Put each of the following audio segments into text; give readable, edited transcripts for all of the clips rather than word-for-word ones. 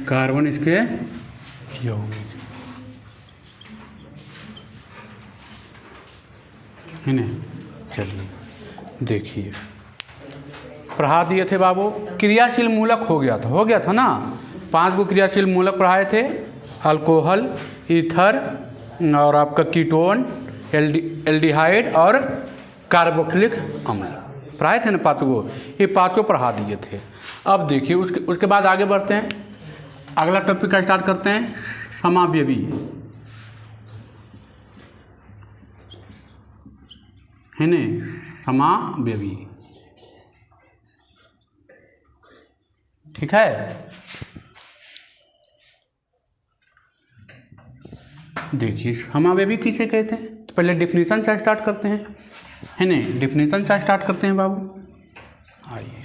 Carbon इसके यौगिक है ना। चलिए देखिए, पढ़ा दिए थे बाबू, क्रियाशील मूलक हो गया था ना। 5 गो क्रियाशील मूलक पढ़ाए थे, अल्कोहल, ईथर और आपका कीटोन, एल्डिहाइड और कार्बोक्सिलिक अम्ल पढ़ाए थे ना 5 गो। ये 5 पढ़ा दिए थे। अब देखिए उसके बाद आगे बढ़ते हैं, अगला टॉपिक का स्टार्ट करते हैं, समावयवी। है ने, समावयवी, ठीक है। देखिए समावयवी किसे कहते हैं, तो पहले डिफिनीशन से स्टार्ट करते हैं, है ने। डिफिनीशन से स्टार्ट करते हैं बाबू। आइए,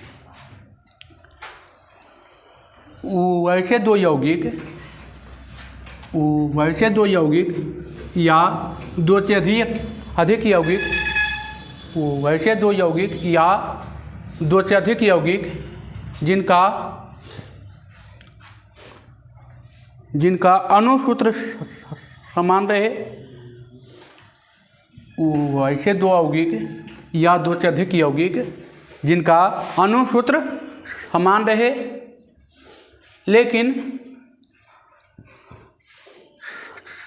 वैसे दो यौगिक या 2 से अधिक यौगिक, वैसे 2 यौगिक या 2 से अधिक यौगिक जिनका अणुसूत्र समान रहे, वैसे 2 यौगिक या 2 से अधिक यौगिक जिनका अणुसूत्र समान रहे लेकिन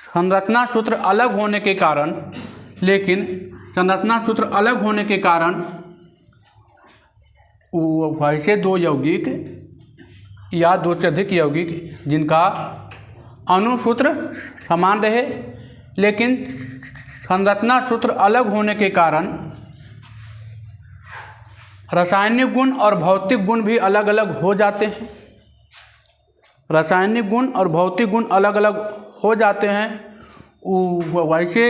संरचना सूत्र अलग होने के कारण वैसे 2 यौगिक या 2 से अधिक यौगिक जिनका अणुसूत्र समान रहे लेकिन संरचना सूत्र अलग होने के कारण रासायनिक गुण और भौतिक गुण भी अलग अलग हो जाते हैं। रासायनिक गुण और भौतिक गुण अलग अलग हो जाते हैं, वैसे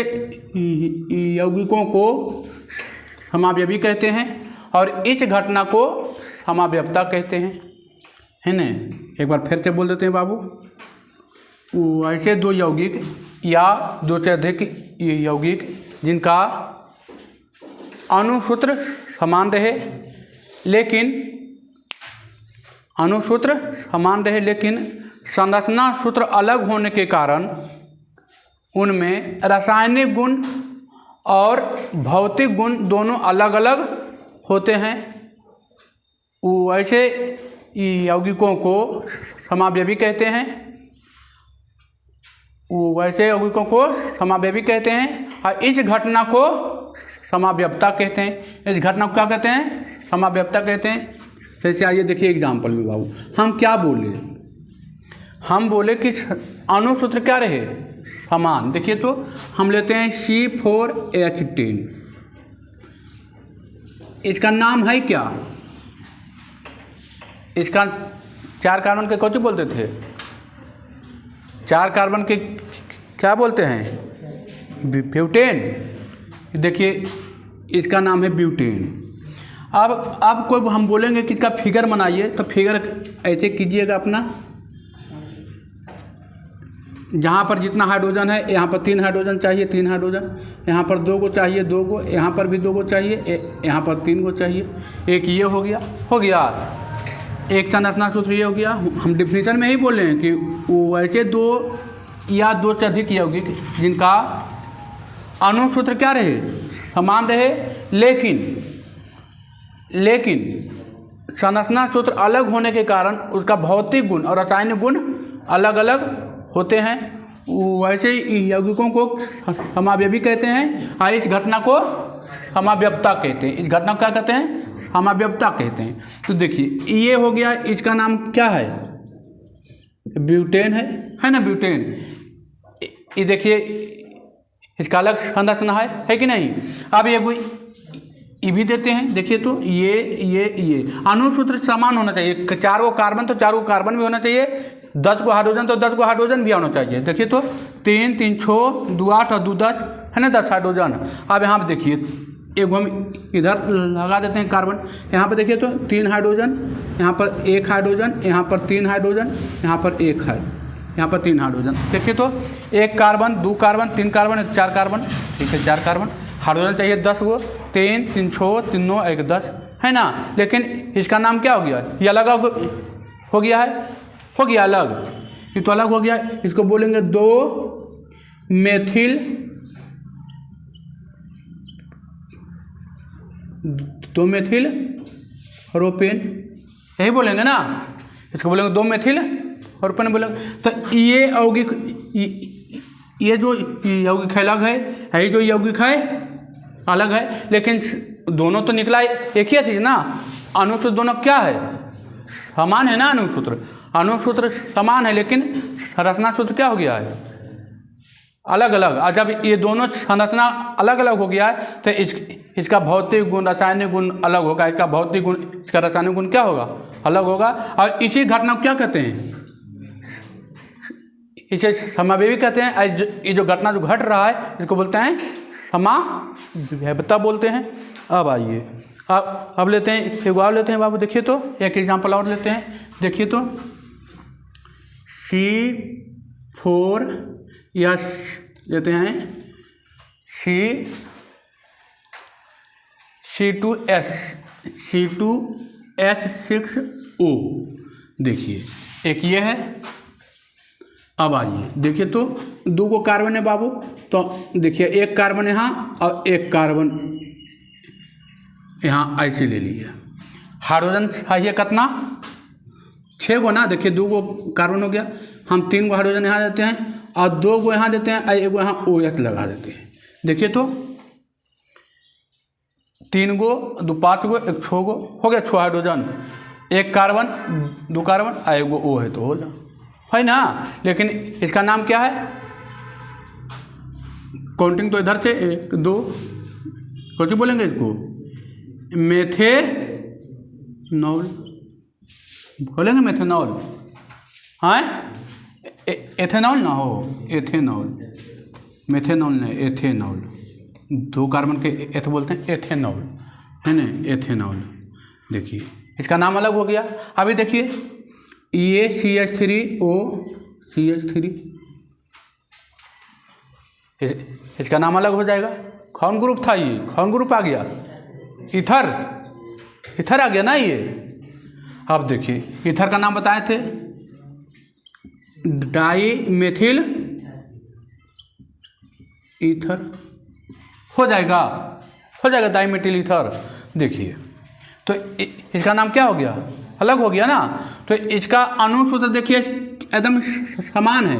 यौगिकों को समावयवी कहते हैं और इस घटना को समावयवता कहते हैं, है न। एक बार फिर से बोल देते हैं बाबू, वैसे 2 यौगिक या 2 से अधिक यौगिक जिनका अणुसूत्र समान रहे लेकिन संरचना सूत्र अलग होने के कारण उनमें रासायनिक गुण और भौतिक गुण दोनों अलग अलग होते हैं, वैसे यौगिकों को समावयवी कहते हैं। और इस घटना को समावयवता कहते हैं। इस घटना को क्या कहते हैं? समावयवता कहते हैं। जैसे आइए देखिए एग्जाम्पल में बाबू, हम क्या बोले? हम बोले कि अणुसूत्र क्या रहे? समान। देखिए तो हम लेते हैं C4H10, इसका नाम है क्या? इसका 4 कार्बन के कौन बोलते थे? 4 कार्बन के क्या बोलते हैं? ब्यूटेन। देखिए इसका नाम है ब्यूटेन। अब कोई हम बोलेंगे कि इसका फिगर बनाइए, तो फिगर ऐसे कीजिएगा अपना, जहाँ पर जितना हाइड्रोजन है यहाँ पर 3 हाइड्रोजन चाहिए, 3 हाइड्रोजन, यहाँ पर 2 गो चाहिए, 2 गो, यहाँ पर भी 2 गो चाहिए, यहाँ पर 3 गो चाहिए। एक ये हो गया एक संरचना सूत्र ये हो गया। हम डिफिनीशन में ही बोल रहे हैं कि वैसे 2 या 2 से अधिक यौगिक जिनका अणुसूत्र क्या रहे? समान रहे, लेकिन संरचना सूत्र अलग होने के कारण उसका भौतिक गुण और रासायनिक गुण अलग अलग होते हैं, वैसे यौगिकों को समावयवी कहते हैं और इस घटना को समावयवता कहते हैं। इस घटना को क्या कहते हैं? समावयवता कहते हैं। तो देखिए ये हो गया, इसका नाम क्या है? ब्यूटेन है ना, ब्यूटेन। ये देखिए इसका अलग संरचना है कि नहीं? अब ई भी देते हैं। देखिए तो ये अनुसूत्र समान होना चाहिए। 4 गो कार्बन तो 4 गो कार्बन भी होना चाहिए, 10 गो हाइड्रोजन तो 10 गो हाइड्रोजन भी होना चाहिए। देखिए तो 3 3 6 2 8 और 2 10 है ना, 10 हाइड्रोजन। अब यहाँ पे देखिए एक हम इधर लगा देते हैं कार्बन। यहाँ पर देखिए तो 3 हाइड्रोजन, यहाँ पर 1 हाइड्रोजन, यहाँ पर 3 हाइड्रोजन, यहाँ पर 1 है, यहाँ पर 3 हाइड्रोजन। देखिए तो 1 कार्बन 2 कार्बन 3 कार्बन 4 कार्बन, ठीक है 4 कार्बन। हाइड्रोजन चाहिए 10 गो, 3 3 6 3 9 1 10 है ना। लेकिन इसका नाम क्या हो गया, ये अलग हो गया है, हो गया अलग, ये तो अलग हो गया। इसको बोलेंगे 2 मेथिल प्रोपेन, यही बोलेंगे ना, इसको बोलेंगे 2 मेथिल प्रोपेन बोलेंगे। तो ये यौगिक, ये जो यौगिक अलग है, यही जो यौगिक है अलग है, लेकिन दोनों तो निकला एक ही चीज़ ना। अनुसूत्र दोनों क्या है, समान है ना। अनुसूत्र समान है, लेकिन संरचना सूत्र क्या हो गया है, अलग अलग। और जब ये दोनों संरचना अलग अलग हो गया है तो इसका भौतिक गुण रासायनिक गुण अलग होगा, इसका भौतिक गुण इसका रासायनिक गुण क्या होगा, अलग होगा। और इसी घटना को क्या कहते हैं, इसे समावेवी कहते हैं। ये जो घटना जो घट रहा है इसको बोलते हैं समावेवता बोलते हैं। अब आइए अब लेते हैं एक और लेते हैं बाबू। देखिए तो एक एग्जाम्पल और लेते हैं। देखिए तो C4 या लेते हैं C2S6O। देखिए एक ये है। अब आइए देखिए तो 2 गो कार्बन है बाबू, तो देखिए 1 कार्बन यहाँ और 1 कार्बन यहाँ ऐसे ले लिया। हाइड्रोजन चाहिए कितना, 6 गो ना। देखिए 2 गो कार्बन हो गया, हम 3 गो हाइड्रोजन यहाँ देते हैं और 2 गो यहाँ देते हैं और 1 गो यहाँ OH लगा देते हैं। देखिए तो 3 गो 2 5 गो 1 6 गो हो गया, 6 हाइड्रोजन, 1 कार्बन 2 कार्बन और 1 गो O है तो हो जा है ना। लेकिन इसका नाम क्या है, काउंटिंग तो इधर से 1 2 कुछ बोलेंगे इसको, मेथेनॉल बोलेंगे, मेथेनॉल हाँ, एथेनॉल ना हो, एथेनॉल, मेथेनॉल नहीं एथेनॉल। 2 कार्बन के एथ बोलते हैं, एथेनॉल है ना, एथेनॉल। देखिए इसका नाम अलग हो गया। अभी देखिए ये CH3O CH3, इसका नाम अलग हो जाएगा। कौन ग्रुप था ये, कौन ग्रुप आ गया, इथर आ गया ना ये। अब देखिए इथर का नाम बताए थे, डाई मेथिल ईथर हो जाएगा डाई मेथिल ईथर। देखिए तो इसका नाम क्या हो गया, अलग हो गया ना। तो इसका अनुसूत्र देखिए एकदम समान है,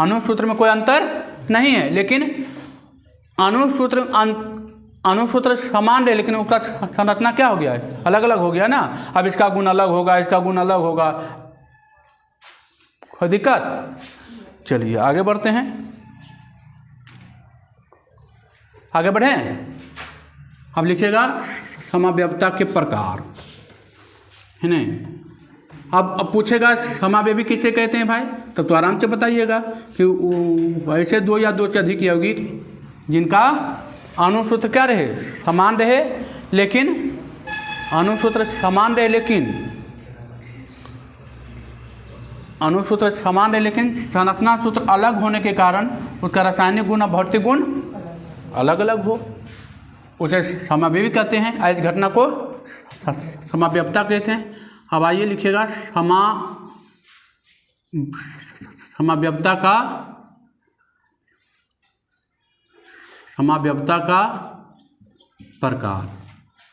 अनुसूत्र में कोई अंतर नहीं है, लेकिन अनुसूत्र समान है, लेकिन उसका संरचना क्या हो गया है, अलग अलग हो गया ना। अब इसका गुण अलग होगा, इसका गुण अलग होगा, कोई दिक्कत। चलिए आगे बढ़ते हैं, आगे बढ़ें। अब लिखिएगा समावेवता के प्रकार है ना। अब पूछेगा समावेवी किसे कहते हैं भाई, तब तो आराम से बताइएगा कि वैसे 2 या 2 से अधिक यौगिक जिनका अनुसूत्र क्या रहे, समान रहे, लेकिन अनुसूत्र समान रहे, लेकिन संरचना सूत्र अलग होने के कारण उसका रासायनिक गुण और भौतिक गुण अलग अलग हो, उसे समावेवी कहते हैं। इस घटना को समावेवता कहते हैं। अब आइए लिखिएगा समावेवता का प्रकार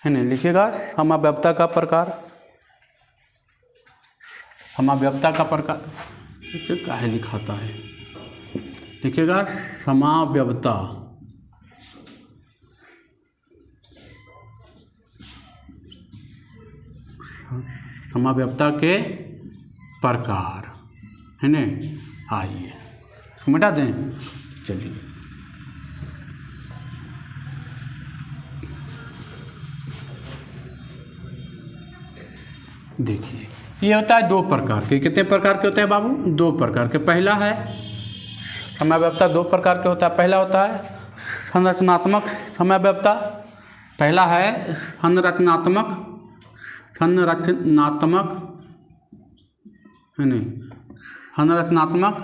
है ना। लिखिएगा समावेवता का प्रकार, समावेवता का प्रकार काहे लिखाता है, लिखिएगा समावेवता के प्रकार है ना। आइए इसको मिटा दें। चलिए देखिए ये होता है दो प्रकार के। कितने प्रकार के होते हैं बाबू? दो प्रकार के। पहला है समयाव्यवस्था, दो प्रकार के होता है। पहला होता है संरचनात्मक समयाव्यवस्था। पहला है संरचनात्मक है नहीं, संरचनात्मक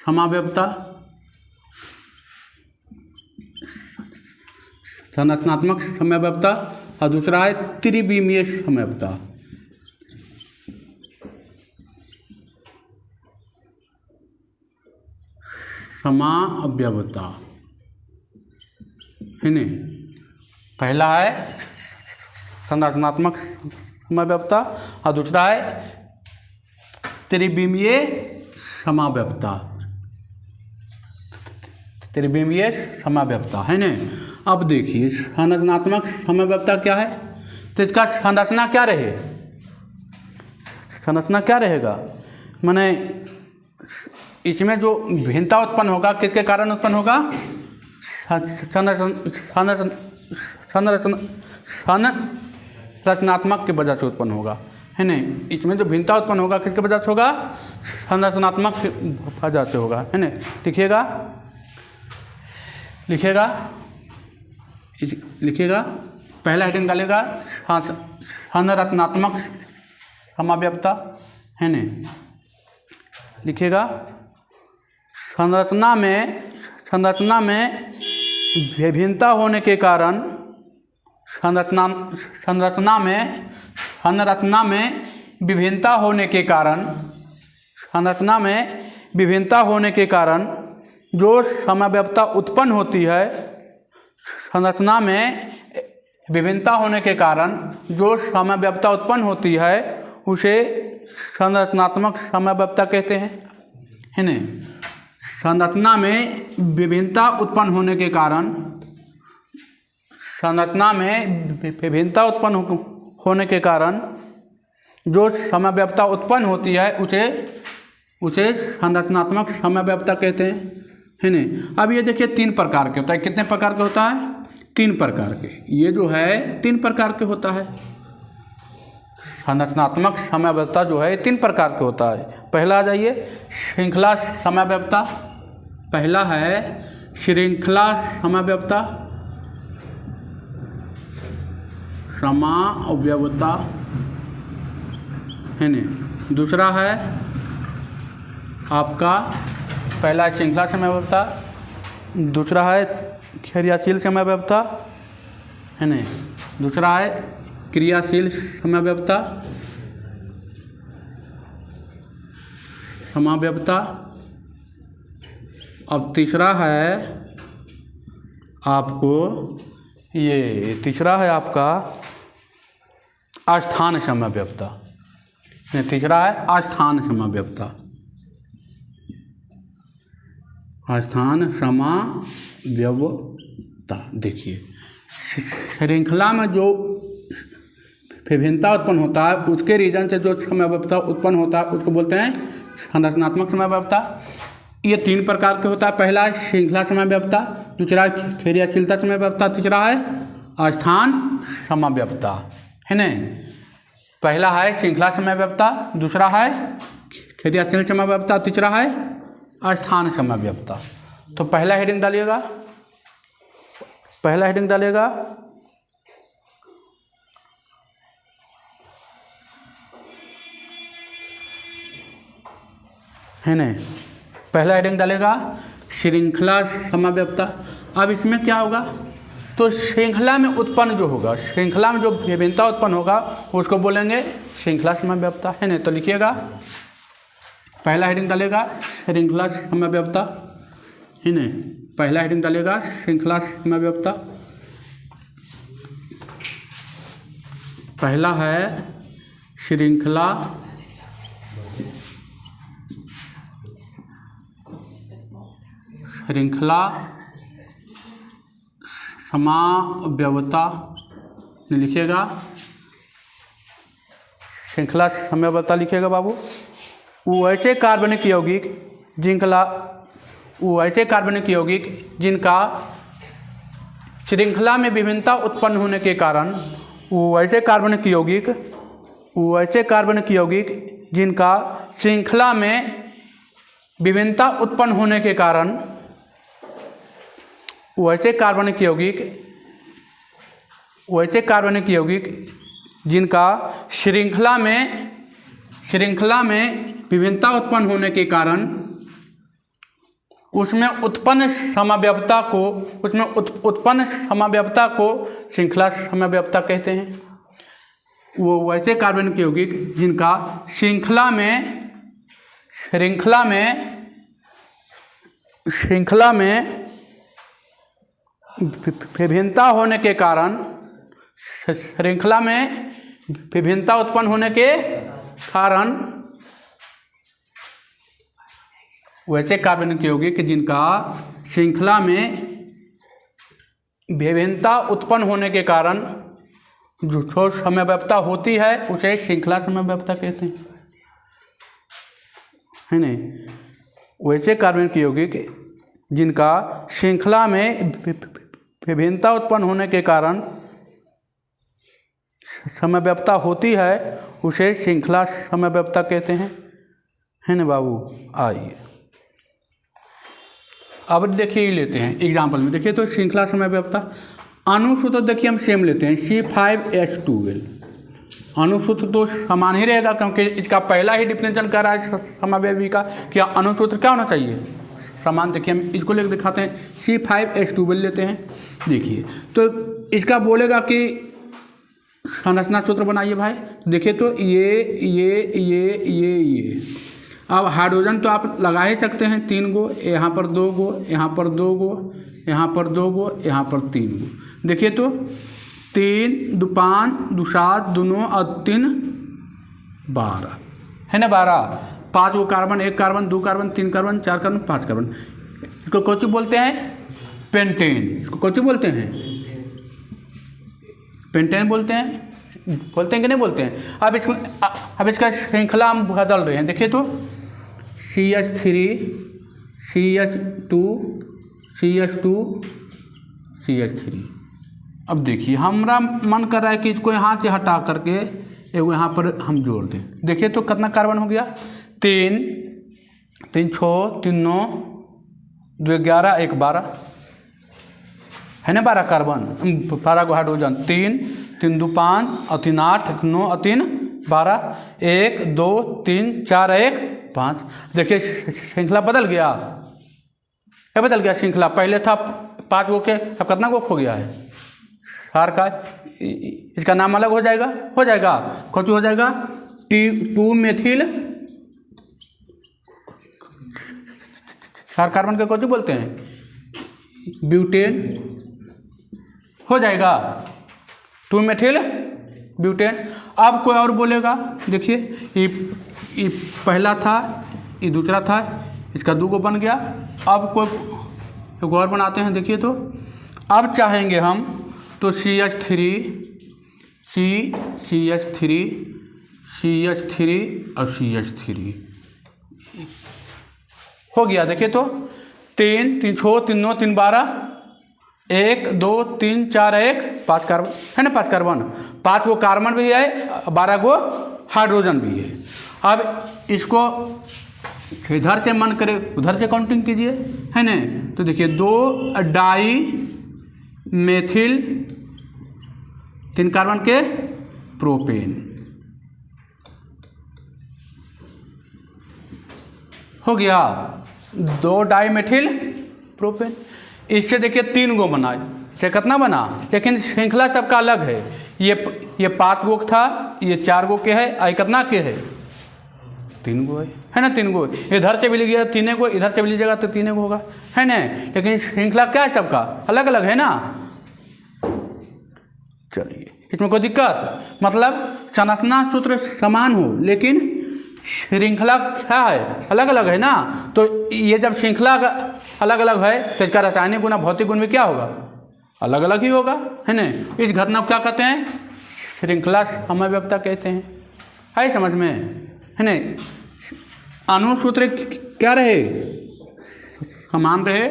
समयाव्यवस्था, संरचनात्मक समयाव्यवस्था। और दूसरा है त्रिविमीय समयाव्यवस्था। समयाव्यवस्था है नहीं, पहला है संरचनात्मक समयाव्यवस्था और दूसरा है त्रिविमीय समयाव्यवस्था। त्रिविमीय समयाव्यवस्था है नहीं। अब देखिए संरचनात्मक समयाव्यवस्था क्या है, तो इसका संरचना क्या रहे, संरचना क्या रहेगा, माने इसमें जो भिन्नता उत्पन्न होगा किसके कारण उत्पन्न होगा? संरचनात्मक की वजह से उत्पन्न होगा है नहीं। इसमें जो भिन्नता उत्पन्न होगा किसके वजह से होगा? संरचनात्मक की वजह से होगा है नहीं। लिखिएगा लिखिएगा लिखिएगा, पहला हेडिंग डालेगा संरचनात्मक समयाव्यवस्था है नहीं। लिखिएगा संरचना में विभिन्नता होने के कारण, संरचना में विभिन्नता होने के कारण, संरचना में विभिन्नता होने के कारण जो समयाव्यवस्था उत्पन्न होती है, संरचना में विभिन्नता होने के कारण जो समयाव्यवस्था उत्पन्न होती है उसे संरचनात्मक समयाव्यवस्था कहते हैं है नहीं। संरचना में विभिन्नता उत्पन्न होने के कारण, संरचना में विभिन्नता उत्पन्न होने के कारण जो समयाव्यवस्था उत्पन्न होती है उसे संरचनात्मक समयाव्यवस्था कहते हैं है नहीं। अब ये देखिए तीन प्रकार के होता है। कितने प्रकार के होता है? तीन प्रकार के। ये जो है तीन प्रकार के होता है। संरचनात्मक समयाव्यवस्था जो है तीन प्रकार के होता है। पहला आ जाइए श्रृंखला समयाव्यवस्था। पहला है श्रृंखला समयाव्यवस्था, समयाव्यवस्था है नहीं। दूसरा है आपका, पहला श्रृंखला समयाव्यवस्था, दूसरा है क्रियाशील समयाव्यवस्था है नहीं। दूसरा है क्रियाशील समयाव्यवस्था, अब तीसरा है आपको, ये तीसरा है आपका अस्थान समयाव्यवस्था। तीसरा है अस्थान समयाव्यवस्था, अस्थान समयाव्यवस्था। देखिए श्रृंखला में जो विभिन्नता उत्पन्न होता है उसके रीजन से जो समयाव्यवस्था उत्पन्न होता है उसको बोलते हैं संरचनात्मक समयाव्यवस्था। ये तीन प्रकार के होता है। पहला है श्रृंखला समयाव्यवस्था, दूसरा है क्रियाशीलता समयाव्यवस्था, तीसरा है अस्थान समयाव्यवस्था है नहीं। पहला है श्रृंखला समयाव्यवस्था, दूसरा है क्रियाशील समयाव्यवस्था, तीसरा है अस्थान समयाव्यवस्था। तो पहला हेडिंग डालिएगा, पहला हेडिंग डालिएगा है नहीं। पहला हेडिंग डालेगा श्रृंखला समयाव्यवस्था। अब इसमें क्या होगा, तो श्रृंखला में उत्पन्न जो होगा, श्रृंखला में जो विभिन्नता उत्पन्न होगा उसको बोलेंगे श्रृंखला समयाव्यवस्था है नहीं। तो लिखिएगा पहला हेडिंग डालेगा श्रृंखला समयाव्यवस्था है नहीं। पहला हेडिंग डालेगा श्रृंखला समयाव्यवस्था। पहला है श्रृंखला समयाव्यवस्था लिखिएगा, श्रृंखला समयाव्यवस्था लिखिएगा बाबू। वो ऐसे कार्बनिक यौगिक जिनका श्रृंखला में विभिन्नता उत्पन्न होने के कारण, वो ऐसे कार्बनिक यौगिक वैसे कार्बनिक यौगिक जिनका श्रृंखला में विभिन्नता उत्पन्न होने के कारण, वैसे कार्बनिक यौगिक जिनका श्रृंखला में विभिन्नता उत्पन्न होने के कारण उसमें उत्पन्न समव्यवता को श्रृंखला समव्यवता कहते हैं। वो वैसे कार्बनिक यौगिक जिनका श्रृंखला में विभिन्नता होने के कारण, श्रृंखला में विभिन्नता उत्पन्न होने के कारण वैसे कार्बनिक यौगिक जिनका श्रृंखला में विभिन्नता उत्पन्न होने के कारण जो समव्यवता होती है उसे श्रृंखला समव्यवता कहते हैं, है नहीं। वैसे कार्बनिक यौगिक जिनका श्रृंखला में विभिन्नता उत्पन्न होने के कारण समव्यवता होती है उसे श्रृंखला समव्यवता कहते हैं, है ना बाबू। आइए अब देखिए ये लेते हैं एग्जाम्पल में, देखिए तो श्रृंखला समव्यवता अनुसूत्र देखिए हम सेम लेते हैं C5H12। अनुसूत्र तो समान ही रहेगा क्योंकि इसका पहला ही डिफिनेशन कर रहा है समव्यवी का, क्या अनुसूत्र क्या होना चाहिए, समान। देखिए हम इसको लेकर दिखाते हैं, C5H12 लेते हैं। देखिए तो इसका बोलेगा कि संरचना सूत्र बनाइए भाई। देखिए तो ये अब हाइड्रोजन तो आप लगा ही सकते हैं 3 गो, यहाँ पर 2 गो, यहाँ पर 2 गो, यहाँ पर 2 गो, यहाँ पर 3 गो। देखिए तो 3 2 5 2 7 2 9 और 3 12 है ना, 12। 5 गो carbon, 1 carbon, 2 carbon, 3 carbon, 4 carbon, 5 carbon. इसको कौन सी बोलते हैं, पेंटेन। इसको कौन सी बोलते हैं, पेंटेन बोलते हैं कि नहीं बोलते हैं। अब इसका श्रृंखला हम बदल रहे हैं। देखिए तो CH3 CH2 CH2 CH3। अब देखिए हमारा मन कर रहा है कि इसको यहाँ से हटा करके एगो यहाँ पर हम जोड़ दें। देखिए तो कितना कार्बन हो गया, 3 3 6 3 9 2 11 1 12 है ना, 12 कार्बन, 12 को हाइड्रोजन। 3 3 2 5 और 3 8 1 9 और 3 12 1 2 3 4 1 5। देखिए श्रृंखला बदल गया, क्या बदल गया श्रृंखला। पहले था 5 गो के, अब कितना गो खो गया है, 4 का। इसका नाम अलग हो जाएगा, कौन सी हो जाएगा, 2 मेथिल 4 कार्बन के कौन सी बोलते हैं, ब्यूटेन हो जाएगा, 2 मेथिल ब्यूटेन। अब कोई और बोलेगा, देखिए ये पहला था, ये दूसरा था, इसका 2 गो बन गया। अब कोई और बनाते हैं। देखिए तो अब चाहेंगे हम तो CH3 CH3 और CH3 हो गया। देखिए तो 3 3 6 3 9 3 12 1 2 3 4 1 5 कार्बन है ना, 5 कार्बन, 5 गो कार्बन भी है, 12 गो हाइड्रोजन भी है। अब इसको इधर से मन करे उधर से काउंटिंग कीजिए, है ना। तो देखिए 2 डाई मेथिल 3 कार्बन के प्रोपेन हो गया, 2 डाई मेथिल प्रोपेन। इससे देखिए 3 गो बना, से कितना बना, लेकिन श्रृंखला सबका अलग है। ये 5 गो था, ये 4 गो के है, आई कितना के है, 3 गो है ना, 3 गो। इधर से भी लीजिएगा 3 गो, इधर से भी लीजिएगा तो 3 गो होगा, है ना। लेकिन श्रृंखला क्या है, सबका अलग अलग है ना। चलिए इसमें कोई दिक्कत, मतलब संरचना सूत्र समान हो लेकिन श्रृंखला क्या है, अलग अलग है ना। तो ये जब श्रृंखला अलग अलग है तो इसका रासायनिक गुण भौतिक गुण भी क्या होगा, अलग अलग ही होगा, है ना। इस घटना को क्या कहते हैं, श्रृंखला समव्यवता कहते हैं, है समझ में, है ना। अनुसूत्र क्या रहे, समान रहे,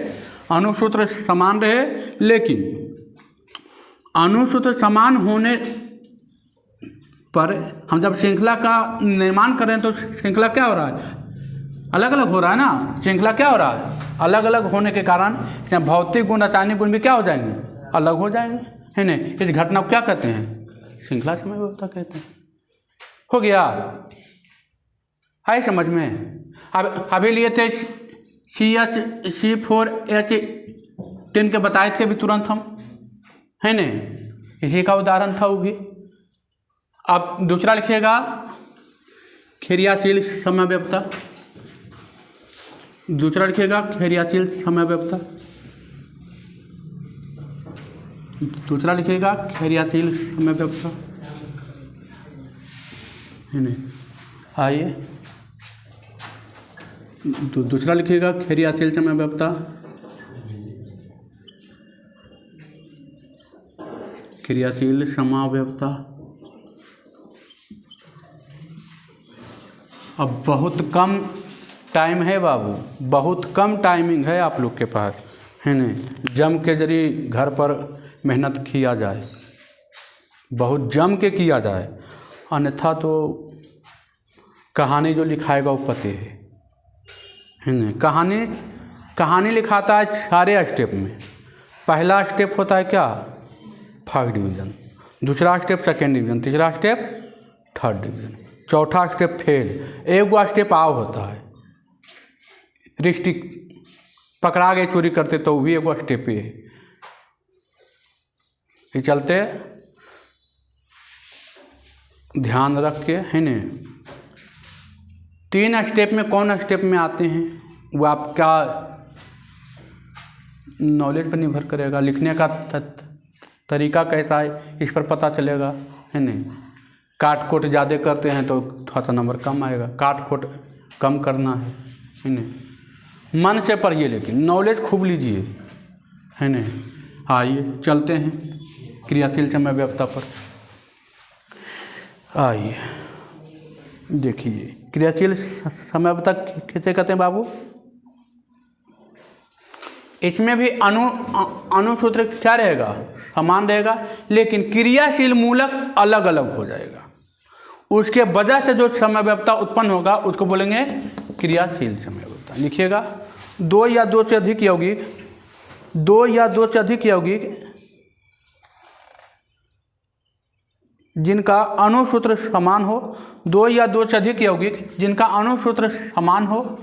अनुसूत्र समान रहे, लेकिन अनुसूत्र समान होने पर हम जब श्रृंखला का निर्माण कर रहे हैं तो श्रृंखला क्या हो रहा है, अलग अलग हो रहा है ना। श्रृंखला क्या हो रहा है, अलग अलग होने के कारण भौतिक गुण रासायनिक गुण भी क्या हो जाएंगे, अलग हो जाएंगे, है ना। इस घटना को क्या कहते हैं, श्रृंखला समय व्यवस्था कहते हैं। हो गया, है समझ में। अब अभी लिए थे CH4H10 के बताए थे अभी तुरंत हम, है ना, इसी का उदाहरण था वो भी। अब दूसरा लिखिएगा क्रियाशील समव्यवस्था, दूसरा लिखिएगा क्रियाशील समव्यवस्था, दूसरा लिखिएगा क्रियाशील समव्यवस्था, है ना। आइए दूसरा लिखिएगा क्रियाशील समव्यवस्था, क्रियाशील समव्यवस्था। अब बहुत कम टाइम है बाबू, बहुत कम टाइमिंग है आप लोग के पास, है ना। जम के जरिए घर पर मेहनत किया जाए, बहुत जम के किया जाए, अन्यथा तो कहानी जो लिखाएगा वो पते है ना। कहानी लिखाता है 4 स्टेप में। पहला स्टेप होता है क्या, फर्स्ट डिवीज़न, दूसरा स्टेप सेकेंड डिवीज़न, तीसरा स्टेप थर्ड डिवीज़न, चौथा स्टेप फेल, एक स्टेप आव होता है, रिस्टिक पकड़ा गए चोरी करते तो भी एक स्टेप ही है। ये चलते ध्यान रख के, है न। 3 स्टेप में कौन स्टेप में आते हैं वो आपका नॉलेज पर निर्भर करेगा। लिखने का तरीका कैसा है इस पर पता चलेगा, है नहीं। काट कोट ज़्यादा करते हैं तो थोड़ा सा नंबर कम आएगा, काट कोट कम करना है नहीं। मन से पढ़िए, लेकिन नॉलेज खूब लीजिए, है नहीं। आइए चलते हैं क्रियाशील समय व्यवस्था पर। आइए देखिए क्रियाशील समय व्यवस्था किसे कहते हैं बाबू। इसमें भी अनुसूत्र क्या रहेगा, समान रहेगा, लेकिन क्रियाशील मूलक अलग अलग हो जाएगा। उसके वजह से जो समय व्यवस्था उत्पन्न होगा उसको बोलेंगे क्रियाशील समय व्यवस्था। लिखिएगा 2 या 2 से अधिक यौगिक, 2 या 2 से अधिक यौगिक जिनका अणुसूत्र समान हो, 2 या 2 से अधिक यौगिक जिनका अणुसूत्र समान हो,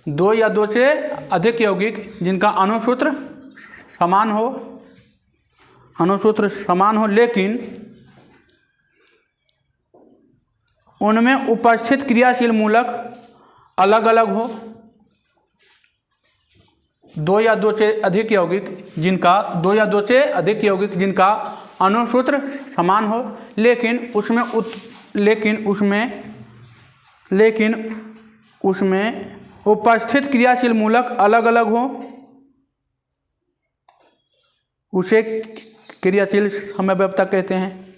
2 या 2 से अधिक यौगिक जिनका अणुसूत्र समान हो, अणुसूत्र समान हो, लेकिन उनमें उपस्थित क्रियाशील मूलक अलग अलग हो। 2 या 2 से अधिक यौगिक जिनका 2 या 2 से अधिक यौगिक जिनका अणुसूत्र समान हो, लेकिन उसमें उपस्थित क्रियाशील मूलक अलग अलग हो, उसे क्रियाशील समय व्यवस्था कहते हैं,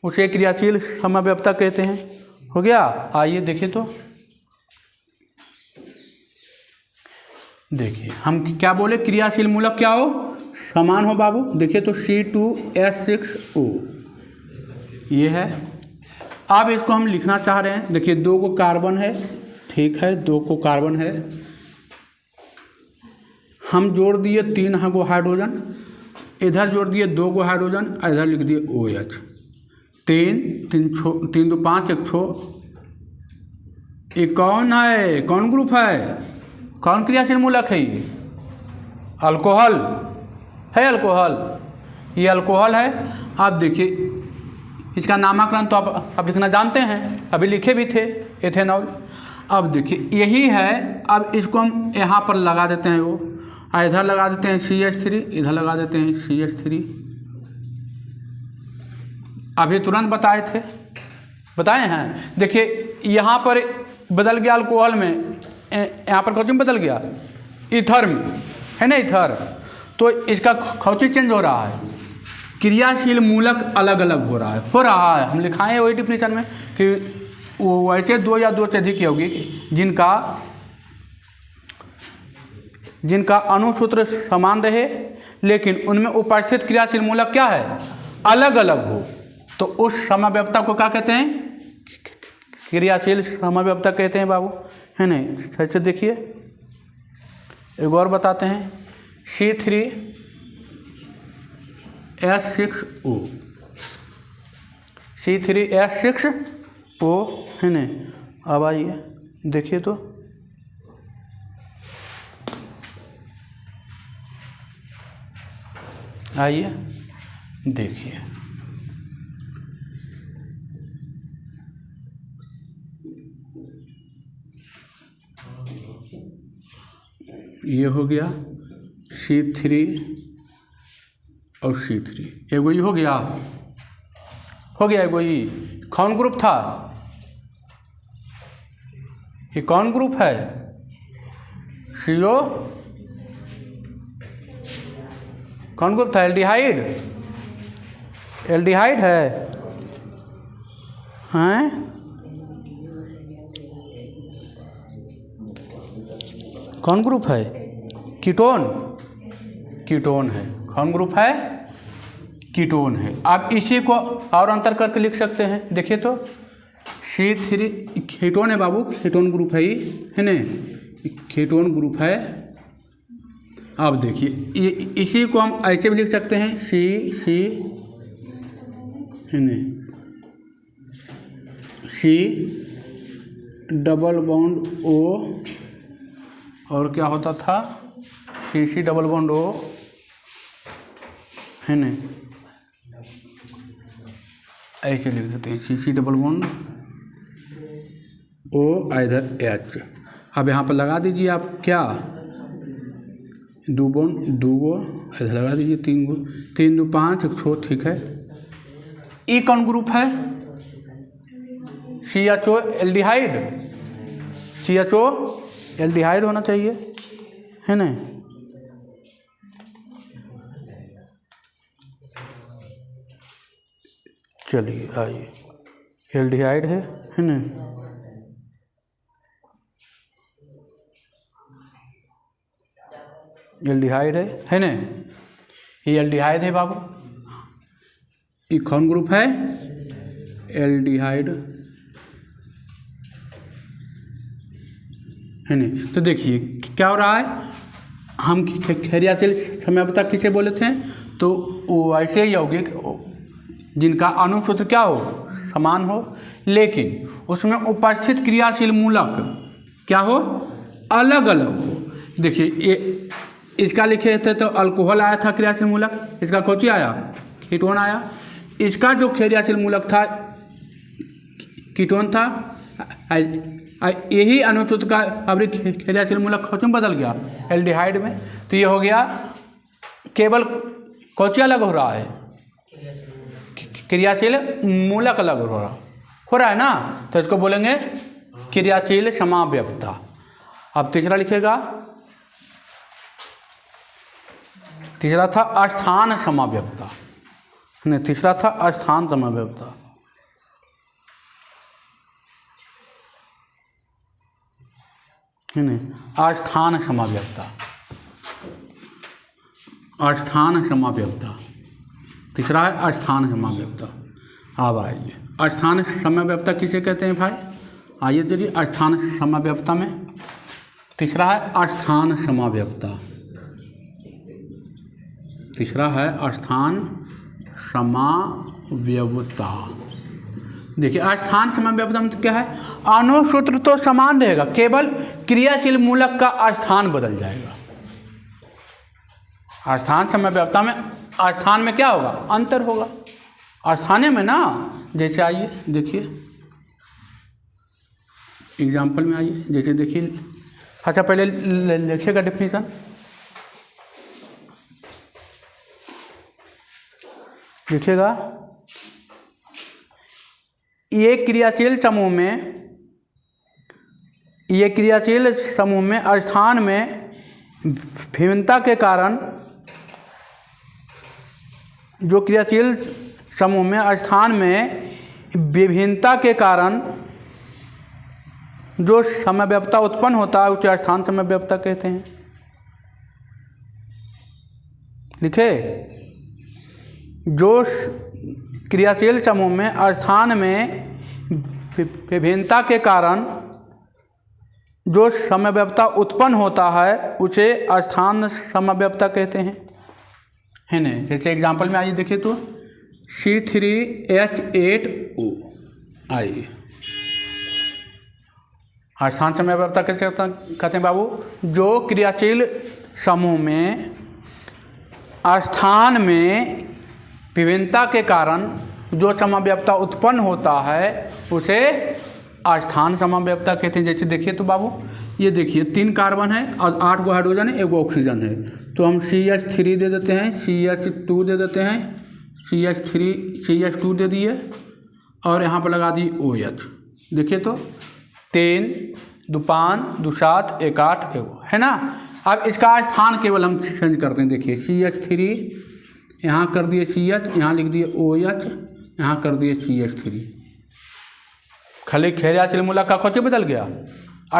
उसे क्रियाशील समय व्यवस्था कहते हैं। हो गया। आइए देखिए तो देखिए हम क्या बोले, क्रियाशील मूलक क्या हो, समान हो बाबू। देखिए तो C2H6O ये है। अब इसको हम लिखना चाह रहे हैं। देखिए 2 को कार्बन है, ठीक है, 2 को कार्बन है, हम जोड़ दिए 3 को हाइड्रोजन, इधर जोड़ दिए 2 को हाइड्रोजन, इधर लिख दिए OH। 3 2 5 1 6। ये कौन है, कौन ग्रुप है, कौन क्रियाशील मूलक है, ये अल्कोहल है, अल्कोहल, ये अल्कोहल है। आप देखिए इसका नामकरण तो आप लिखना जानते हैं, अभी लिखे भी थे, एथेनॉल। अब देखिए यही है। अब इसको हम यहाँ पर लगा देते हैं, वो इधर लगा देते हैं CH3, इधर लगा देते हैं CH3। अभी तुरंत बताए हैं। देखिए यहाँ पर बदल गया अल्कोहल में, यहाँ पर कौन बदल गया, ईथर में, है ना, ईथर। तो इसका खौची चेंज हो रहा है, क्रियाशील मूलक अलग अलग हो रहा है। हम लिखाएं वही डिफिनीशन में कि वैसे 2 या 2 से अधिक यौगिक जिनका अणुसूत्र समान रहे, लेकिन उनमें उपस्थित क्रियाशील मूलक क्या है, अलग अलग हो, तो उस समव्यवस्था को क्या कहते हैं? क्रियाशील समव्यवस्था कहते हैं बाबू, है नहीं? ऐसे देखिए, एक और बताते हैं, C3H6O, C3H6O, है नहीं? अब आइए देखिए तो, आइए देखिए, ये हो गया C3 और C3, एगो ये हो गया, एगो ये कौन ग्रुप था? ये कौन ग्रुप है? CO, कौन ग्रुप था? एल्डिहाइड, एल्डिहाइड है, हैं? कौन ग्रुप है? कीटोन, कीटोन है। कौन ग्रुप है? कीटोन है। आप इसी को और अंतर करके लिख सकते हैं, देखिए तो, C3 कीटोन है बाबू, कीटोन ग्रुप है, है ना? कीटोन ग्रुप है। अब देखिए, ये इसी को हम ऐसे भी लिख सकते हैं, C है ना, C डबल बॉन्ड O, और क्या होता था? C डबल बॉन्ड O, है ना? ऐसे लिख देते हैं, C डबल बॉन्ड O इधर H। अब यहाँ पर लगा दीजिए आप क्या, 2 बॉन्ड, 2 गो इधर लगा दीजिए, 3 गो, 3 2 5, 1 6, ठीक है। ई कौन ग्रुप है? CHO एल्डिहाइड, CHO एल्डिहाइड होना चाहिए, है ना? चलिए आइए, एल्डिहाइड है ना? एल्डिहाइड है ना? ये एल्डिहाइड है बाबू। ये कौन ग्रुप है? एल्डिहाइड, है नहीं? तो देखिए क्या हो रहा है, हम क्रियाशील समव्यवस्था किसे बोले थे? तो वो ऐसे यौगिक जिनका अणुसूत्र क्या हो? समान हो, लेकिन उसमें उपस्थित क्रियाशील मूलक क्या हो? अलग अलग हो। देखिए, ये इसका लिखे थे तो अल्कोहल आया था क्रियाशील मूलक, इसका कौन आया? कीटोन आया। इसका जो क्रियाशील मूलक था कीटोन था, यही अणुसूत्र का अब क्रियाशील मूलक कौन बदल गया? एल्डिहाइड में। तो ये हो गया, केवल कौन अलग हो रहा है? क्रियाशील मूलक अलग हो रहा है ना? तो इसको बोलेंगे क्रियाशील समव्यवस्था। अब तीसरा लिखेगा, तीसरा था अस्थान समव्यवस्था, नहीं, तीसरा था अस्थान समव्यवस्था, है नहीं? अस्थान समव्यवस्था, अस्थान समव्यवस्था, तीसरा है अस्थान समव्यवस्था। अब आइए, अस्थान समव्यवस्था किसे कहते हैं भाई? आइए देखिए, अस्थान समव्यवस्था में तीसरा है अस्थान समव्यवस्था, तीसरा है अस्थान समव्यवस्था। देखिए, अस्थान समव्यवस्था में क्या है? अणुसूत्र तो समान रहेगा, केवल क्रियाशील मूलक का स्थान बदल जाएगा। अस्थान समव्यवस्था में स्थान में क्या होगा? अंतर होगा। स्थाने में ना, जैसे आइए देखिए एग्जाम्पल में, आइए जैसे देखिए, अच्छा पहले लिखिएगा डेफिनेशन, लिखिएगा, ये क्रियाशील समूह में स्थान में भिन्नता के कारण, जो क्रियाशील समूह में स्थान में विभिन्नता के कारण जो समव्यवस्था उत्पन्न होता है उसे स्थान समव्यवस्था कहते हैं। लिखे, जो क्रियाशील समूह में स्थान में विभिन्नता के कारण जो समव्यवता उत्पन्न होता है उसे स्थान समव्यवता कहते हैं, है ना। जैसे एग्जांपल में आइए देखिए तो C3H8O आइए, स्थान समव्यवता कैसे कहते हैं बाबू? जो क्रियाशील समूह में स्थान में विभिन्नता के कारण जो समव्यवता उत्पन्न होता है उसे स्थान समव्यवता कहते हैं। जैसे देखिए तो बाबू, ये देखिए 3 कार्बन है और 8 गो हाइड्रोजन है, 1 गो ऑक्सीजन है, तो हम CH3 दे देते हैं, CH2 दे देते हैं, CH2 दे दिए और यहाँ पर लगा दी OH। देखिए तो 3 2 5 2 7 1 8 है ना। अब इसका स्थान केवल हम चेंज करते हैं। देखिए CH3 यहाँ कर दिए CH, यहाँ लिख दिए OH, यहाँ कर दिए CH3। खाली क्रियाशील मूलक का कुछ बदल गया,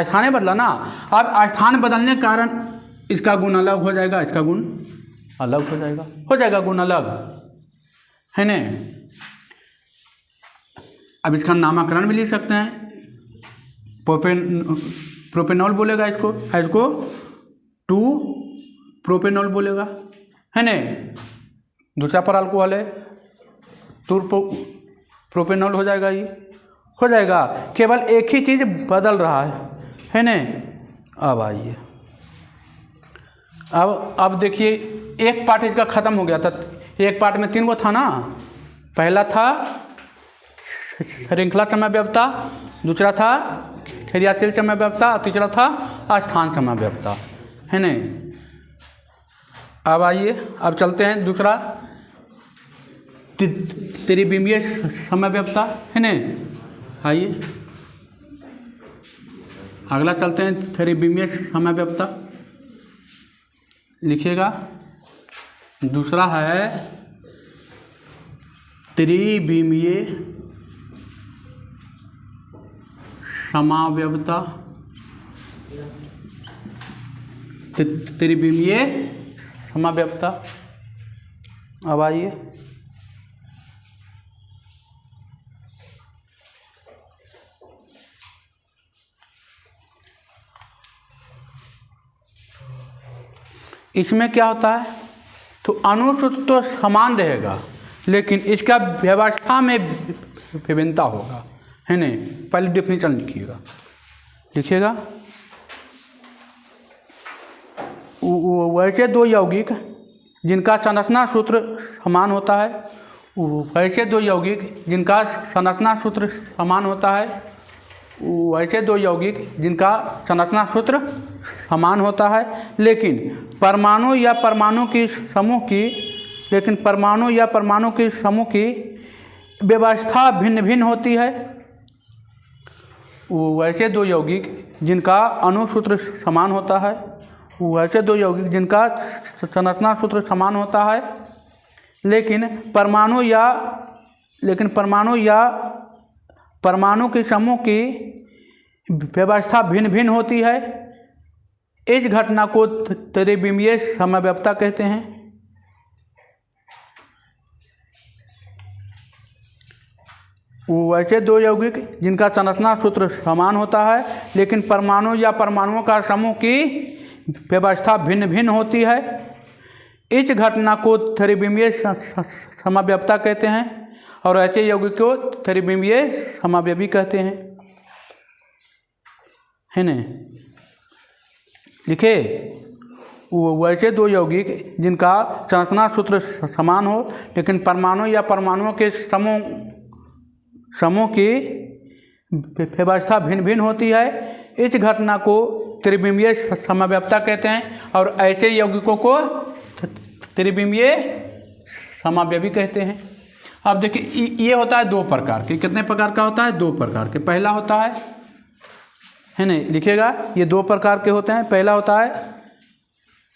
स्थान बदला ना। अब स्थान बदलने के कारण इसका गुण अलग हो जाएगा, इसका गुण अलग हो जाएगा गुण अलग, है ना। अब इसका नामकरण भी लिख सकते हैं, प्रोपेनॉल बोलेगा इसको 2 प्रोपेनॉल बोलेगा, है ना। दूसरा पर अल्कोहल है 2 प्रोपेनॉल हो जाएगा, ये हो जाएगा। केवल एक ही चीज़ बदल रहा है ना। अब आइए, अब देखिए एक पार्ट इसका ख़त्म हो गया था। एक पार्ट में 3 गो था ना, पहला था श्रृंखला समव्यवता, दूसरा था क्रियाशील समव्यवता, तीसरा था स्थान समव्यवता, है ना। अब आइए, अब चलते हैं दूसरा त्रिविमीय समव्यवता, है ना। आइए अगला चलते हैं त्रिविमीय समव्यवता। लिखिएगा, दूसरा है त्रिविमीय समव्यवता। त्रिविमीय समव्यवता। अब आइए, इसमें क्या होता है, तो अनुसूत्र तो समान रहेगा लेकिन इसका व्यवस्था में विभिन्नता होगा, है ना। पहले डेफिनेशन लिखिएगा, वैसे 2 यौगिक जिनका संरचना सूत्र समान होता है, वैसे 2 यौगिक जिनका संरचना सूत्र समान होता है, वैसे 2 यौगिक जिनका संरचना सूत्र समान होता है, लेकिन परमाणु या परमाणु की समूह की व्यवस्था भिन्न भिन्न होती है। वैसे 2 यौगिक जिनका अणु सूत्र समान होता है, वैसे 2 यौगिक जिनका संरचना सूत्र समान होता है, लेकिन परमाणु के समूह की व्यवस्था भिन्न भिन्न होती है। इस घटना को त्रिविमीय समव्यवता कहते हैं। वैसे 2 यौगिक जिनका संरचना सूत्र समान होता है लेकिन परमाणु या परमाणुओं का समूह की व्यवस्था भिन्न भिन्न होती है। इस घटना को त्रिविमीय समव्यवता कहते हैं और ऐसे यौगिक को त्रिविमीय समव्यवी कहते हैं, है ना। लिखे, वैसे 2 यौगिक जिनका संरचना सूत्र समान हो लेकिन परमाणु या परमाणुओं के समूह की व्यवस्था भिन्न भिन्न होती है। इस घटना को त्रिविमीय समव्यवता कहते हैं और ऐसे यौगिकों को त्रिविमीय समव्यवी कहते हैं। अब देखिए, ये होता है 2 प्रकार के। कितने प्रकार का होता है? 2 प्रकार के। पहला होता है ना, लिखिएगा, ये 2 प्रकार के होते हैं। पहला होता है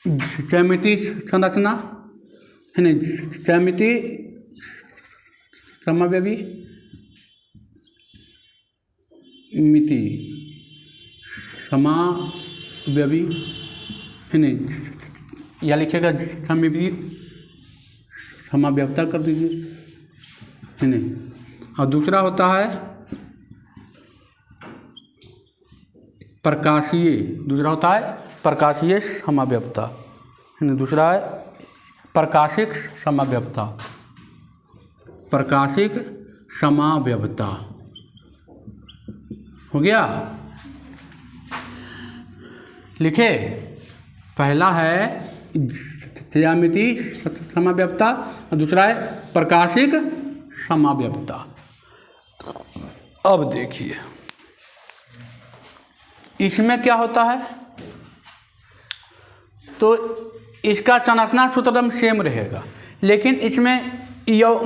ज्यामितीय संरचना, है ना, ज्यामितीय समव्यवी, मिति समव्यवी, है ना, या लिखिएगा समव्यवी समव्यवता कर दीजिए। है नहीं, और दूसरा होता है प्रकाशीय, दूसरा होता है प्रकाशीय समाव्यवस्था, है नहीं, दूसरा है प्रकाशिक समाव्यवस्था, प्रकाशिक समाव्यवस्था। हो गया, लिखे। पहला है ज्यामितीय समाव्यवस्था और दूसरा है प्रकाशिक समाव्यवस्था। अब देखिए इसमें क्या होता है, तो इसका संरचना सूत्र सेम रहेगा, लेकिन इसमें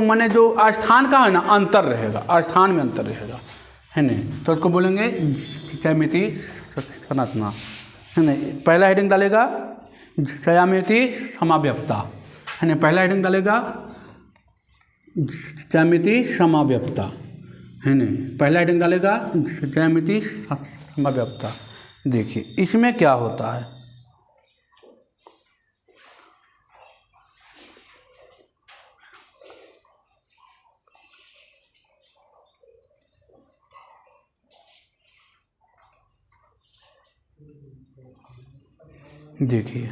माने जो स्थान का है ना अंतर रहेगा, स्थान में अंतर रहेगा, है नहीं, तो उसको बोलेंगे ज्यामितीय संरचना, है नहीं। पहला हेडिंग डालेगा ज्यामितीय समाव्यवस्था, है नहीं, पहला हेडिंग डालेगा ज्यामितीय समाव्यवस्था, है नहीं, पहला हेडिंग डालेगा ज्यामितीय समाव्यवस्था। देखिए इसमें क्या होता है, देखिए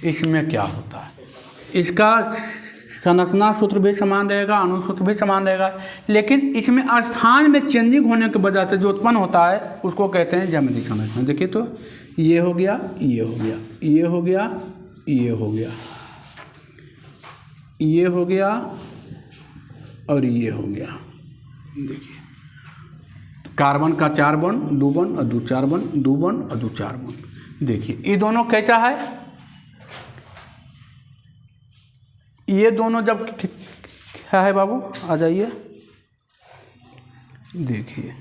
इसमें क्या होता है, इसका संरचना सूत्र भी समान रहेगा, अनुसूत्र भी समान रहेगा, लेकिन इसमें स्थान में चेंजिंग होने की वजह से जो उत्पन्न होता है उसको कहते हैं ज्यामितीय संरचना। देखिए तो ये हो गया, ये हो गया, ये हो गया, ये हो गया, ये हो गया और ये हो गया। देखिए कार्बन का 4 बॉन्ड, 2 बॉन्ड और 2 4 बॉन्ड, 2 बॉन्ड और 2 4 बॉन्ड। देखिए ये दोनों कैसा है, ये दोनों जब क्या है बाबू, आ जाइए, देखिए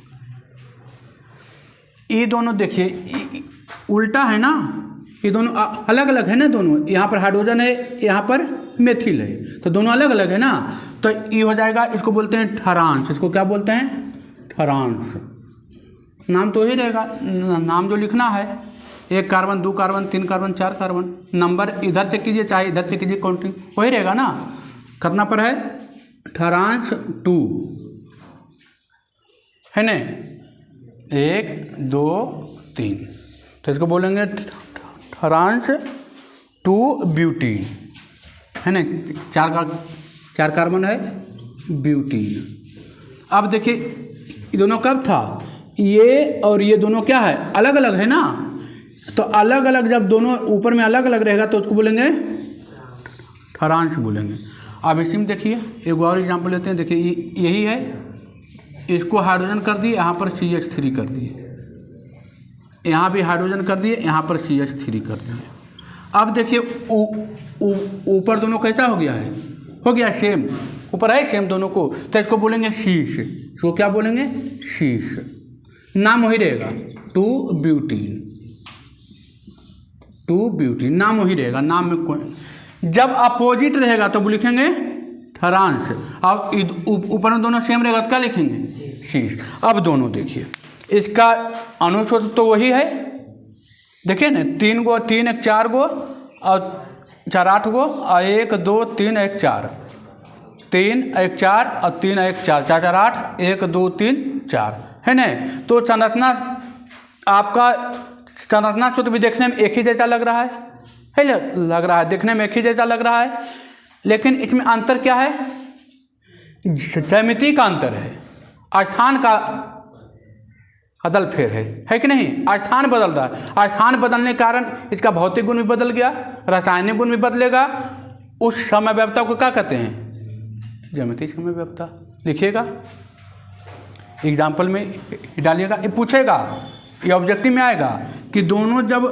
ये दोनों, देखिए उल्टा है ना, ये दोनों अलग अलग है ना, दोनों यहाँ पर हाइड्रोजन है, यहाँ पर मेथिल है, तो दोनों अलग अलग है ना, तो ये हो जाएगा, इसको बोलते हैं ठरांश। इसको क्या बोलते हैं, ठरांश। नाम तो ही रहेगा, नाम जो लिखना है, 1 carbon, 2 carbon, 3 carbon, 4 carbon, number इधर से कीजिए चाहे इधर से कीजिए, काउंटिंग वही रहेगा ना। कितना पर है, ठरांश 2, है ना, 1 2 3, तो इसको बोलेंगे ठरांश 2 ब्यूटीन, है ना, 4 कार्बन है ब्यूटीन। अब देखिए ये दोनों कब था, ये और ये दोनों क्या है, अलग अलग है ना, तो अलग अलग जब दोनों ऊपर में अलग अलग रहेगा तो उसको बोलेंगे ठरांश बोलेंगे। अब इसी में देखिए एक और एग्जाम्पल लेते हैं। देखिए यही है, इसको हाइड्रोजन कर दिए, यहाँ पर CH3 कर दिए, यहाँ भी हाइड्रोजन कर दिए, यहाँ पर CH3 कर दिए। अब देखिए ऊपर दोनों कैसा हो गया है, हो गया सेम, ऊपर है सेम दोनों को, तो इसको बोलेंगे शीश। इसको क्या बोलेंगे, शीश। नाम वही रहेगा 2 ब्यूटीन, 2 ब्यूटीन, नाम वही रहेगा, नाम में कोई। जब अपोजिट रहेगा तो वो लिखेंगे ठरांश, अब ऊपर में दोनों सेम रहेगा तो क्या लिखेंगे, शीश। अब दोनों देखिए, इसका अनुसूत्र तो वही है, देखिए ना, 3 गो, 3 1 4 गो और 4 8 गो, और 1 2 3 1 4, 3 1 4 और 3 1 4, 4 4 8, 1 2 3 4, है ना। तो संरचना आपका संरचना सूत्र भी देखने में एक ही जैसा लग रहा है लग रहा है, देखने में एक ही जैसा लग रहा है, लेकिन इसमें अंतर क्या है, ज्यामिति का अंतर है, स्थान का अदल फेर है कि नहीं, स्थान बदल रहा है। स्थान बदलने के कारण इसका भौतिक गुण भी बदल गया, रासायनिक गुण भी बदलेगा। उस समव्यवस्था को क्या कहते हैं, ज्यामितीय समव्यवस्था। लिखिएगा, एग्जाम्पल में डालिएगा, ये पूछेगा, ये ऑब्जेक्टिव में आएगा कि दोनों जब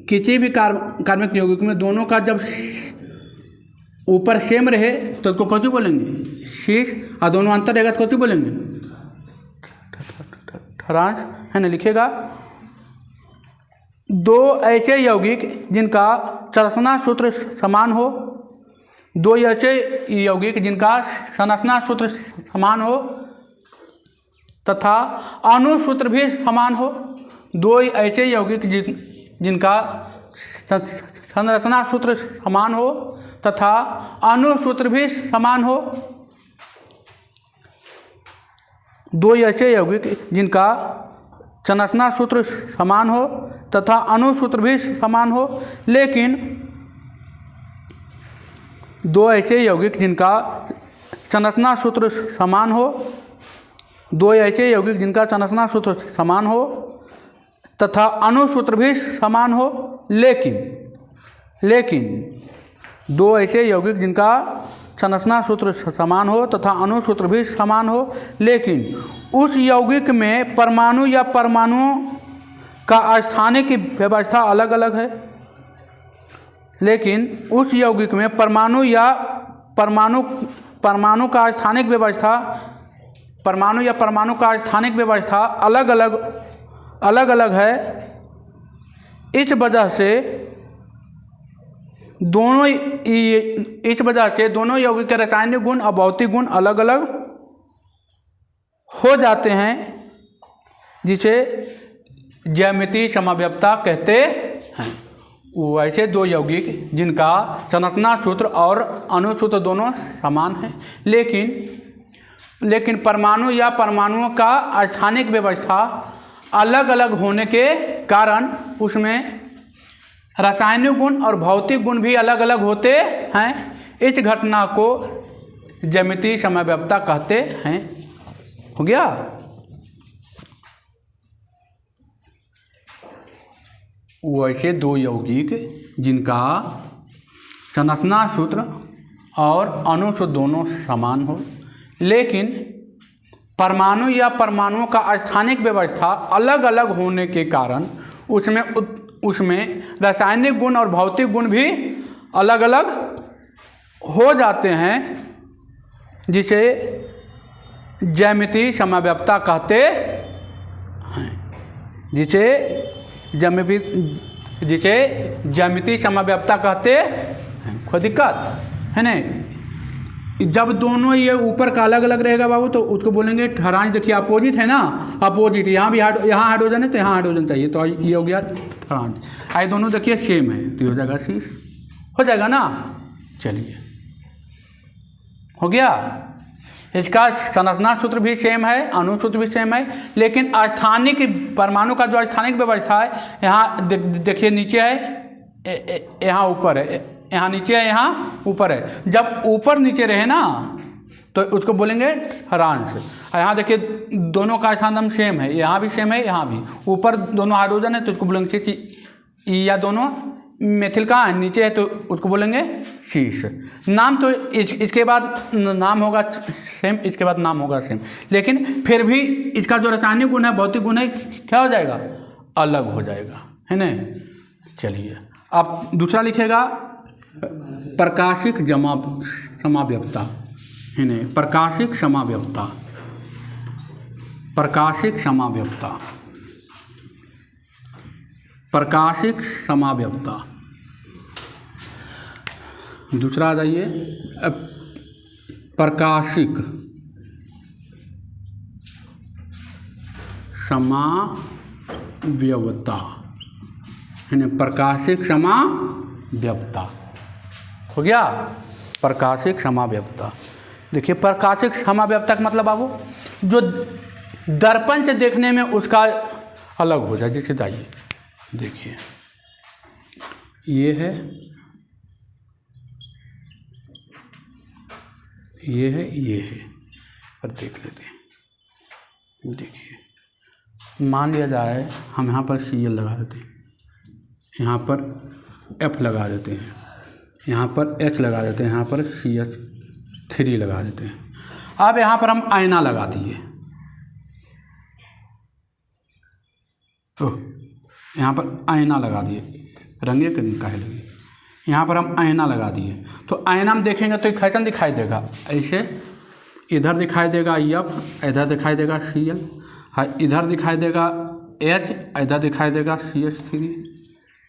किसी भी कार्बनिक यौगिक में दोनों का जब ऊपर सेम रहे तो उसको कौन बोलेंगे, शीश, और दोनों अंतर रहेगा तो कौन बोलेंगे, ठरांश, है ना। लिखेगा, 2 ऐसे यौगिक जिनका संरचना सूत्र समान हो, 2 ऐसे यौगिक जिनका संरचना सूत्र समान हो तथा अनुसूत्र भी समान हो, 2 ऐसे यौगिक जिनका संरचना सूत्र समान हो तथा अनुसूत्र भी समान हो, दो ऐसे यौगिक जिनका संरचना सूत्र समान हो तथा अणुसूत्र भी समान हो, लेकिन दो ऐसे यौगिक जिनका संरचना सूत्र समान हो, दो ऐसे यौगिक जिनका संरचना सूत्र समान हो तथा अणुसूत्र भी समान हो, लेकिन दो ऐसे यौगिक जिनका संरचना सूत्र समान हो तथा अणुसूत्र भी समान हो, लेकिन उस यौगिक में परमाणु या परमाणुओं का स्थानिक व्यवस्था अलग अलग है। लेकिन उस यौगिक में परमाणु या परमाणु का स्थानिक व्यवस्था अलग अलग है। इस वजह से दोनों यौगिक के रासायनिक गुण और भौतिक गुण अलग अलग हो जाते हैं, जिसे ज्यामितीय समव्यवस्था कहते हैं। वैसे दो यौगिक जिनका संरचना सूत्र और अणुसूत्र दोनों समान हैं, लेकिन परमाणु या परमाणुओं का स्थानिक व्यवस्था अलग अलग होने के कारण उसमें रासायनिक गुण और भौतिक गुण भी अलग अलग होते हैं। इस घटना को ज्यामितीय समव्यवस्था कहते हैं। हो गया। वैसे दो यौगिक जिनका संरचना सूत्र और अणुसूत्र दोनों समान हो, लेकिन परमाणु या परमाणुओं का स्थानिक व्यवस्था अलग अलग होने के कारण उसमें रासायनिक गुण और भौतिक गुण भी अलग अलग हो जाते हैं, जिसे ज्यामितीय समव्यवस्था कहते हैं। जिसे ज्यामितीय समव्यवस्था कहते हैं। कोई दिक्कत है नहीं। जब दोनों ये ऊपर का अलग अलग रहेगा बाबू तो उसको बोलेंगे ठरांश। देखिए अपोजिट है ना, अपोजिट। यहाँ भी यहाँ हाइड्रोजन है तो यहाँ हाइड्रोजन चाहिए, तो ये हो गया ठरांश। ये दोनों देखिए सेम है तो हो जाएगा शीश। हो जाएगा ना। चलिए हो गया। इसका संरचना सूत्र भी सेम है, अणुसूत्र भी सेम है, लेकिन स्थानिक परमाणु का जो स्थानिक व्यवस्था है, यहाँ देखिए नीचे है, यहाँ ऊपर है, यहाँ नीचे है, यहाँ ऊपर है। जब ऊपर नीचे रहे ना तो उसको बोलेंगे ठरांश। यहाँ देखिए दोनों का स्थान एकदम सेम है, यहाँ भी सेम है, यहाँ भी। ऊपर दोनों हाइड्रोजन है तो उसको बोलेंगे कि या दोनों मेथिल कहाँ है, नीचे है, तो उसको बोलेंगे शीश। नाम तो इसके बाद नाम होगा सेम, इसके बाद नाम होगा सेम, लेकिन फिर भी इसका जो रासायनिक गुण है, भौतिक गुण है, क्या हो जाएगा, अलग हो जाएगा, है ना। चलिए अब दूसरा लिखेगा प्रकाशिक समाव्यवस्था, है ना। प्रकाशिक समाव्यवस्था, प्रकाशिक समाव्यवस्था, प्रकाशिक समाव्यवस्था। दूसरा आ जाइए प्रकाशिक समाव्यवस्था, है ना। प्रकाशिक समाव्यवस्था हो गया। प्रकाशिक समाव्यवस्था। देखिए प्रकाशिक समाव्यवस्था का मतलब बाबू जो दर्पण से देखने में उसका अलग हो जाए। जैसे जाइए देखिए ये है, ये है, ये है, पर देख लेते हैं। देखिए मान लिया जाए हम यहाँ पर Cl लगा देते हैं, यहाँ पर F लगा देते हैं, यहाँ पर H लगा देते हैं, यहाँ पर CH3 लगा देते हैं। अब यहाँ पर हम आईना लगा दिए, तो यहाँ पर आईना लगा दिए, रंगे के काहे लगे। यहाँ पर हम आईना लगा दिए तो आईना में देखेंगे तो कैसन दिखाई देगा, ऐसे इधर दिखाई देगा F, इधर दिखाई देगा Cl, हाँ इधर दिखाई देगा H, इधर दिखाई देगा CH3।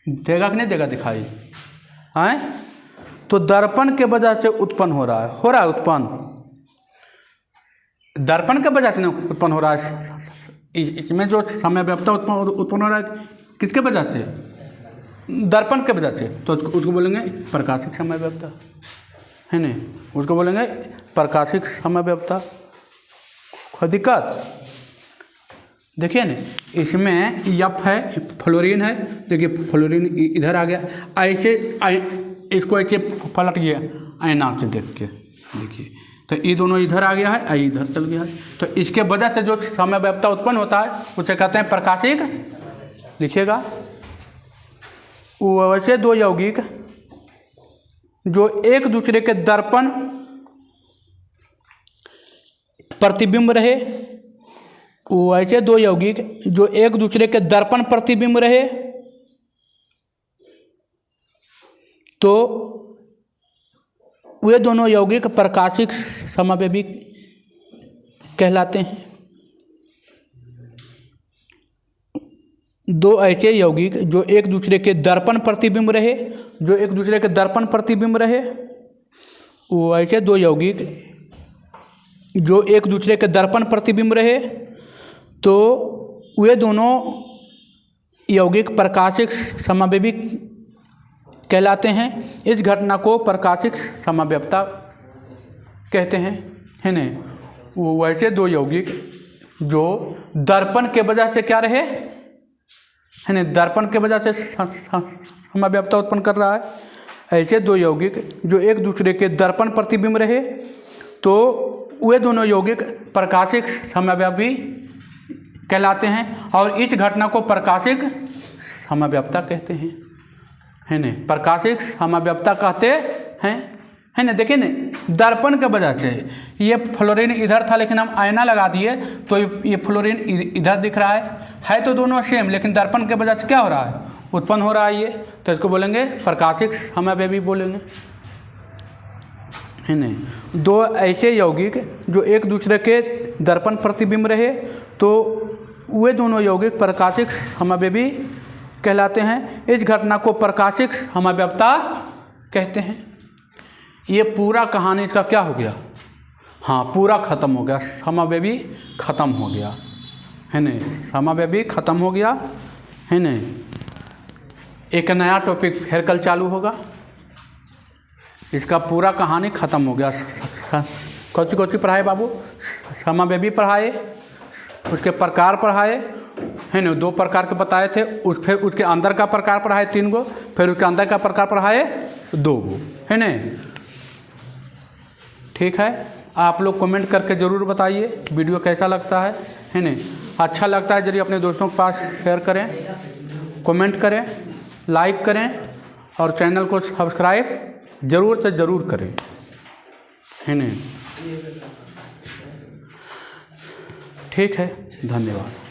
देगा कि नहीं देगा दिखाई, हैं। तो दर्पण के वजह से उत्पन्न हो रहा है, उत्पन्न दर्पण के वजह से नहीं उत्पन्न हो रहा है। इसमें जो समव्यवस्था उत्पन्न हो रहा है किसके वजह से, दर्पण के वजह से, तो उसको बोलेंगे प्रकाशिक समव्यवस्था, है नहीं। उसको बोलेंगे प्रकाशिक समव्यवस्था। कोई दिक्कत? देखिए ना, इसमें एफ है, फ्लोरीन है, देखिए फ्लोरीन इधर आ गया, ऐसे इसको ऐसे पलट गया आईना से देख के, देखिए तो ये दोनों इधर आ गया है, ये इधर चल गया है। तो इसके वजह से जो समव्यवस्था उत्पन्न होता है उसे कहते हैं प्रकाशिक। लिखिएगा, वैसे दो यौगिक जो एक दूसरे के दर्पण प्रतिबिंब रहे, वैसे दो यौगिक जो एक दूसरे के दर्पण प्रतिबिंब रहे तो वे दोनों यौगिक प्रकाशिक समव्यवी कहलाते हैं। दो ऐसे यौगिक जो एक दूसरे के दर्पण प्रतिबिंब रहे, जो एक दूसरे के दर्पण प्रतिबिंब रहे, वो ऐसे दो यौगिक जो एक दूसरे के दर्पण प्रतिबिंब रहे तो वे दोनों यौगिक प्रकाशिक समव्यवी कहलाते हैं। इस घटना को प्रकाशिक समव्यवस्था कहते हैं, है न। वो वैसे दो यौगिक जो दर्पण के वजह से क्या रहे, है न, दर्पण के वजह से समव्यवस्था उत्पन्न कर रहा है। ऐसे दो यौगिक जो एक दूसरे के दर्पण प्रतिबिंब रहे तो वे दोनों यौगिक प्रकाशिक समव्यवी कहलाते हैं और इस घटना को प्रकाशिक समव्यवस्था कहते हैं, है न। प्रकाशिक समव्यवस्था कहते हैं, है न। देखिए न, दर्पण के वजह से ये फ्लोरीन इधर था लेकिन हम आईना लगा दिए तो ये फ्लोरीन इधर दिख रहा है तो दोनों सेम, लेकिन दर्पण के वजह से क्या हो रहा है, उत्पन्न हो रहा है ये, तो इसको बोलेंगे प्रकाशिक समव्यवी बोलेंगे, है न। दो ऐसे यौगिक जो एक दूसरे के दर्पण प्रतिबिंब रहे तो वे दोनों यौगिक प्रकाशिक समव्यवी कहलाते हैं। इस घटना को प्रकाशिक समव्यवस्था कहते हैं। ये पूरा कहानी इसका क्या हो गया, हाँ पूरा ख़त्म हो गया, समव्यवी ख़त्म हो गया, है न। समव्यवी ख़त्म हो गया, है न। एक नया टॉपिक फिर कल चालू होगा, इसका पूरा कहानी ख़त्म हो गया। कौची कौची पढ़ाए बाबू, समव्यवी पढ़ाए, उसके प्रकार पढ़ाए, है न। दो प्रकार के बताए थे, फिर उसके अंदर का प्रकार पढ़ाए 3 गो, फिर उसके अंदर का प्रकार पढ़ाए 2 गो, है न। ठीक है, आप लोग कमेंट करके ज़रूर बताइए वीडियो कैसा लगता है न। अच्छा लगता है जरिए अपने दोस्तों के पास शेयर करें, कमेंट करें, लाइक करें और चैनल को सब्सक्राइब ज़रूर से ज़रूर करें, है न। ठीक है, धन्यवाद।